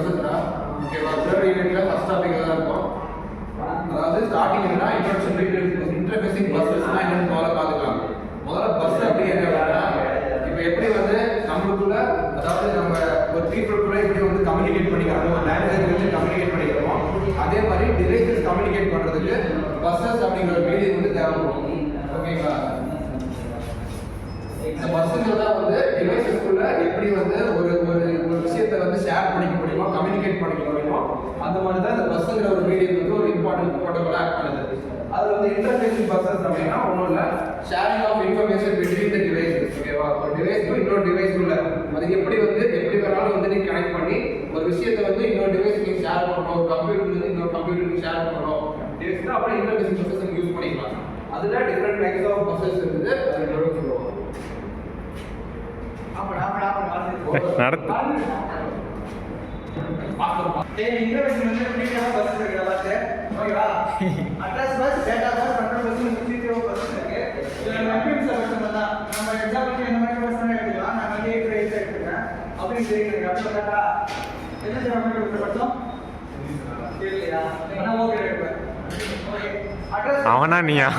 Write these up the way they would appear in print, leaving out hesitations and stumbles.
பர்சன்டா ஓகேவா. தேர்ட் யூனிட்ல first topic தான் இருக்கும். அதாவது ஸ்டார்டிங் என்ன இன்ட்ரோடக்ஷன் இன்டர்ஃபேசிங் பஸ்ஸஸ்னா என்னன்னு முதல்ல பார்த்துக்கலாம். முதல்ல பஸ் அப்படி என்ன இப்போ எப்படி வந்து நம்மளுக்குள்ள அதாவது நம்ம ஒரு பீப்புளுக்குள்ள எப்படி வந்து கம்யூனிகேட் பண்ணிக்கிறோமோ லாங்குவேஜ் வந்து கம்யூனிகேட் பண்ணிக்கிறோமோ அதே மாதிரி டிவைசஸ் கம்யூனிகேட் பண்ணுறதுக்கு பஸ்ஸஸ் அப்படிங்கிற ஒரு மீடியம் வந்து தேவைப்படும். ஓகேங்களா. இந்த பஸ்ஸுங்கிறதா வந்து டிவைசஸ்க்குள்ள எப்படி வந்து ஒரு ஒரு ஒரு விஷயத்தை வந்து ஷேர் பண்ணிக்க முடியுமோ கம்யூனிகேட் பண்ணிக்க முடியுமோ அந்த மாதிரி தான் இந்த பஸ்ஸுங்கிற ஒரு மீடியம் வந்து ஒரு இம்பார்ட்டன்ட் ப்ரோட்டோகால் ஆக்ட் பண்ணுது. அது வந்து இன்டர்ஃபேசிங் பஸ்ஸஸ் அப்படின்னா ஒன்றும் இல்லை, sharing of information between the devices. ஓகேவா. ஒரு டிவைஸ் இன்னொரு டிவைஸ் உள்ள அது எப்படி வந்து எப்படி வேணாலும் வந்து நீங்க கனெக்ட் பண்ணி ஒரு விஷயத்தை வந்து இன்னொரு டிவைஸ் நீங்க ஷேர் பண்ணணும், ஒரு கம்ப்யூட்டர்ல இன்னொரு கம்ப்யூட்டருக்கு ஷேர் பண்ணணும் டிவைஸ்னா அப்புறம் இன்டர்ஃபேசிங் பஸ்ஸஸ் யூஸ் பண்ணிக்கலாம். அதுல டிஃபரெண்ட் டைப்ஸ் ஆஃப் பஸ்ஸஸ் இருக்குது. அது என்னோட சொல்லுவோம். இன்டர்ஃபேஸ் வந்து ஃப்ரீயா பஸ் இருக்கு எல்லாமே. ஓகேவா. Address bus, data bus, control bus, ஃப்ரீயா பஸ் இருக்கு. இதுல கம்ப்யூட்டர் சர்வீஸ் தான். நம்ம எக்ஸாம்பிளுக்கு என்ன மாதிரி பஸ் எடுத்துக்கலாம். நான் வந்து ட்ரைஸ் எடுத்துக்கிறேன். அப்படி தெரியுங்க. அப்ப டேட்டா என்ன கம்ப்யூட்டர் பஸ்ஸும் தெரியலையா? நான் ஓகே எடுப்பேன். ஓகே. அட்ரஸ் அவனா நீயா?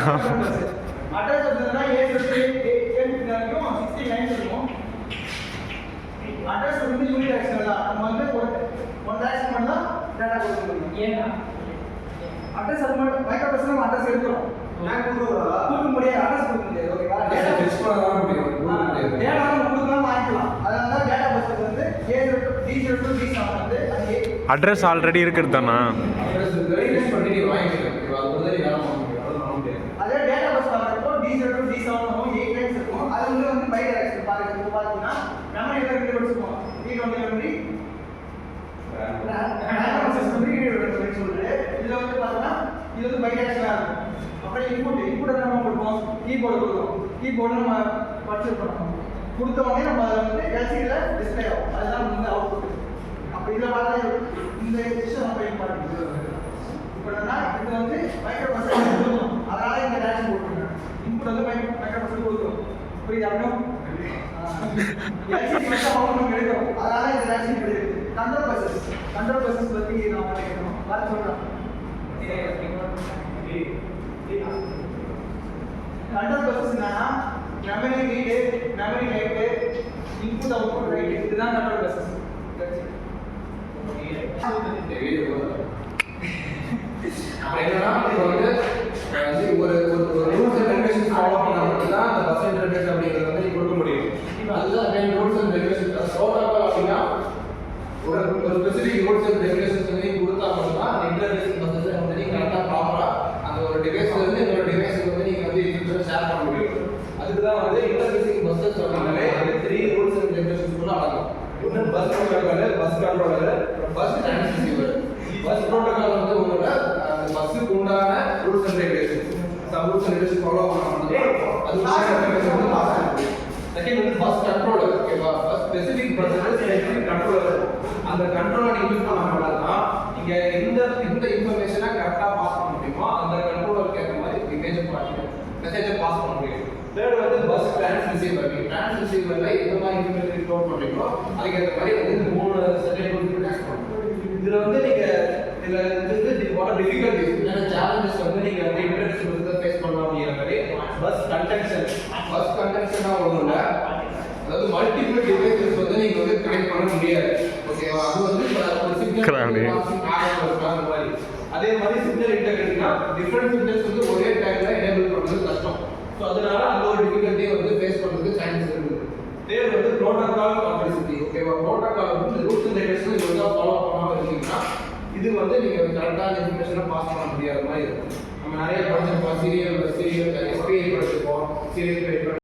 அட்ரஸ் வந்து A58 69 இருக்கும். அட்ரஸ் வந்து யூனிட் ஆக்சன் தான். நம்ம வந்து ஒன் ஆக்சன் பண்ணா டேட்டா கொடுக்கணும். ஏன்னா அட்ரஸ் அது மைக்ரோ பர்சனல் அட்ரஸ் எடுக்கிறோம். நான் கொடுக்க முடியாது, அட்ரஸ் கொடுக்க முடியாது. ஓகேவா. டேட்டா ஃபிக்ஸ் பண்ண தான் முடியும். டேட்டா நம்ம கொடுக்கலாம் வாங்கிக்கலாம். அதனால தான் டேட்டா பஸ் வந்து A0 to D7 வந்து அது அட்ரஸ் ஆல்ரெடி இருக்குது தானா? அட்ரஸ் ஃபிக்ஸ் பண்ணி நீ வாங்கிக்கலாம். அது வந்து நீ வேற பண்ண முடியாது. அதே டேட்டா பஸ் பார்க்கறப்போ D0 to D7 நம்ம 8 லைன்ஸ் இருக்கும். அது வந்து பை டைரக்ஷன் பாத்தீங்கன்னா மெமரி எல்லாம் இருக்கும். Read memory random system read சொல்லிட்டு இதுல வந்து பார்த்தா இது வந்து பை டைரக்ஷனா இருக்கும். அப்புறம் இன்புட் நம்ம கொடுப்போம், கீபோர்டு கொடுப்போம். கீபோர்டு நம்ம பர்ச்சேஸ் பண்ணுவோம். கொடுத்த உடனே நம்ம அதை வந்து எல்சிடில டிஸ்ப்ளே ஆகும். அதுதான் வந்து அவுட்புட். அப்ப இதுல பார்த்தா இந்த சிஸ்டம் நம்ம இம்பார்ட்டன்ட். இப்போ என்னன்னா இது வந்து மைக்ரோ ப்ராசஸர் கொடுக்கணும். அதனால இந்த டேஷ் போட்டுருக்கேன். இன்புட் வந்து மைக்ரோ ப்ராசஸர் கொடுக்கணும். புரியுதா? எல்சிடி மட்டும் அவுட்புட் எடுக்கணும். அதனால இந்த டேஷ் கிடையாது. கண்ட்ரோல் பஸ்ஸஸ் பத்தி நான் படிக்கணும். பாத்து சொல்றேன். கண்ட்ரோல் பஸ்ஸஸ்னா memory read, memory write, input output write, இதுதான் கண்ட்ரோல் பஸ்ஸஸ். அப்புறம் என்னன்னா இப்போ வந்து ஒரு ரூல்ஸ் அண்ட் ரெகுலேஷன்ஸ் ஃபாலோ பண்ணா மட்டும் தான் அந்த பஸ் இன்டர்ஃபேஸ் அப்படிங்கிறது வந்து நீ கொடுக்க முடியும். அதுதான் main rules and regulations. Protocol அப்படின்னா ஒரு ஸ்பெசிஃபிக் ரூல்ஸ் அண்ட் ரெகுலேஷன்ஸ் வந்து நீ கொடுத்தா மட்டும் தான் அந்த இன்டர்ஃபேஸ் பஸ்ஸஸ் வந்து நீ கரெக்டாக ப்ராப்பரா அந்த ஒரு டிவைஸ்ல இருந்து இன்னொரு டிவைஸுக்கு வந்து நீங்க வந்து இன்ஃபர்மேஷன் ஷேர் பண்ண முடியும். அதுக்கு தான் வந்து இன்டர்ஃபேசிங் பஸ்ஸஸ் அப்படின்னாலே அந்த 3 ரூல்ஸ் அண்ட் ரெகுலேஷன்ஸ் கூட அடங்கும். ஒன்று bus protocol, bus controller, bus transmitter. Bus protocol வந்து உங்களோட அந்த பஸ்ஸுக்கு உண்டான rules and regulations rules and regulation follow பண்ணணும். அது வந்து லாஸ்ட் இருக்கு. செகண்ட் வந்து பஸ் கண்ட்ரோலர். ஓகேவா. Bus specific buses controller. அந்த கண்ட்ரோலர் நீங்க யூஸ் பண்ண தான் நீங்க எந்த இன்ஃபர்மேஷனை கரெக்டா பாஸ் பண்ண முடியுமோ அந்த கண்ட்ரோலருக்கு ஏற்ற மாதிரி மெசேஜை பாஸ் பண்ண முடியும். தேர்ட் வந்து பஸ் டிரான்ஸ்ரிசீவர். டிரான்ஸ்ரிசீவர்ல எந்த மாதிரி இன்ஃபர்மேஷன் ஸ்டோர் பண்றீங்களோ அதுக்கு ஏற்ற மாதிரி வந்து 3 செட்டை கொடுத்து டாஸ்க் பண்ணுவோம். இதுல வந்து நீங்க இதுல வந்து வாட் டிஃபிகல்டிஸ் என்ன சேலஞ்சஸ் வந்து நீங்க வந்து இன்டர்நெட் வந்து ஃபேஸ் பண்ணலாம் அப்படிங்கிற மாதிரி பஸ் கன்டென்ஷனா ஒண்ணும் இல்ல. அதாவது மல்டிபிள் டிவைசஸ் வந்து நீங்க வந்து கனெக்ட் பண்ண முடியாது. ஓகேவா. அது வந்து ஒரு சிக்னல் அந்த மாதிரி. அதே மாதிரி சிக்னல் இன்டெகிரிட்டினா டிஃபரண்ட் சிக்னல்ஸ் வந்து ஒரே டைம்ல எனேபிள் பண்றது கஷ்டம். ஸோ அதனால அந்த ஒரு டிஃபிகல்ட்டி வந்து ஃபேஸ் பண்றதுக்கு சான்சஸ் இருக்குது. தேர்ட் வந்து ப்ரோட்டோகால் காம்ப்ளெக்சிட்டி. ஓகேவா. ப்ரோட்டோகால் வந்து ரூல்ஸ் அண்ட் ரெகுலேஷன்ஸ் ஒழுங்கா ஃபாலோ பண்ணாம இருக்கீங்கன்னா இது வந்து நீங்க கரெக்டான இன்ஃபர்மேஷனை பாஸ் பண்ண முடியாத மாதிரி இருக்கும். நம்ம நிறைய படிச்சிருப்போம், சீரியல் எஸ்பிஐ படிச்சிருப்போம், சீரியல்